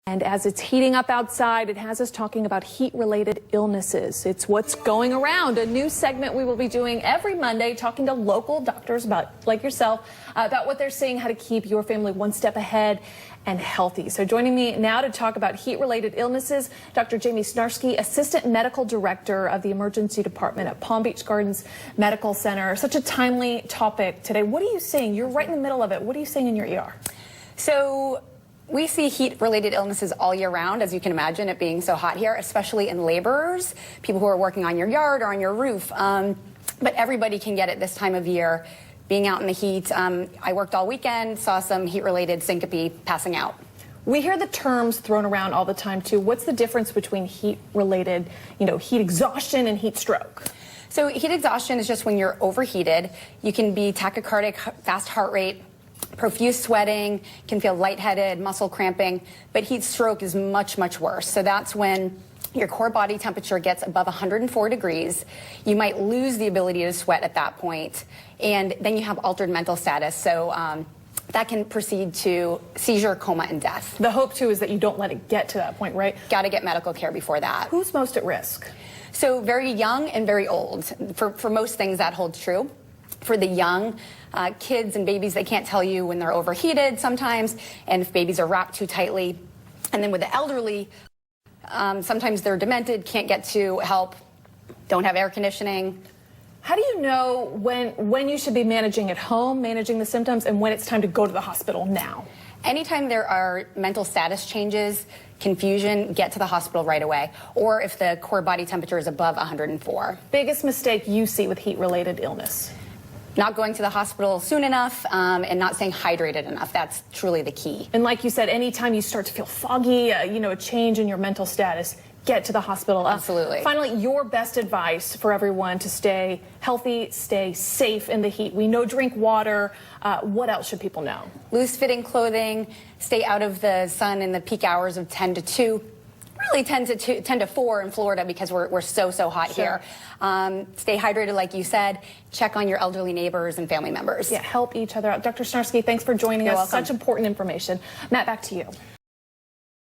And as it's heating up outside, it has us talking about heat-related illnesses. It's what's going around. A new segment we will be doing every Monday, talking to local doctors like yourself, about what they're seeing, how to keep your family one step ahead and healthy. So joining me now to talk about heat-related illnesses, Dr. Jaime Snarski, Assistant Medical Director of the Emergency Department at Palm Beach Gardens Medical Center. Such a timely topic today. What are you seeing? You're right in the middle of it. What are you seeing in your ER? So we see heat-related illnesses all year round, as you can imagine, it being so hot here, especially in laborers, people who are working on your yard or on your roof. But everybody can get it this time of year, being out in the heat. I worked all weekend, saw some heat-related syncope passing out. We hear the terms thrown around all the time, too. What's the difference between heat-related, heat exhaustion and heat stroke? So heat exhaustion is just when you're overheated. You can be tachycardic, fast heart rate, profuse sweating, can feel lightheaded, muscle cramping, but heat stroke is much, much worse. So that's when your core body temperature gets above 104 degrees. You might lose the ability to sweat at that point, and then you have altered mental status. So that can proceed to seizure, coma, and death. The hope, too, is that you don't let it get to that point, right? Got to get medical care before that. Who's most at risk? So very young and very old. For most things, that holds true. For the young, kids and babies, they can't tell you when they're overheated sometimes, and if babies are wrapped too tightly. And then with the elderly, sometimes they're demented, can't get to help, don't have air conditioning. How do you know when you should be managing at home, managing the symptoms, and when it's time to go to the hospital now? Anytime there are mental status changes, confusion, get to the hospital right away, or if the core body temperature is above 104. Biggest mistake you see with heat-related illness? Not going to the hospital soon enough and not staying hydrated enough. That's truly the key. And like you said, anytime you start to feel foggy, a change in your mental status, get to the hospital. Absolutely. Finally, your best advice for everyone to stay healthy, stay safe in the heat. We know drink water. What else should people know? Loose-fitting Clothing, stay out of the sun in the peak hours of 10 to 2. Really 10 to 4 in Florida because we're so hot here. Stay hydrated, like you said. Check on your elderly neighbors and family members. Yeah, help each other out. Dr. Snarski, thanks for joining us. Welcome. Such important information. Matt, back to you.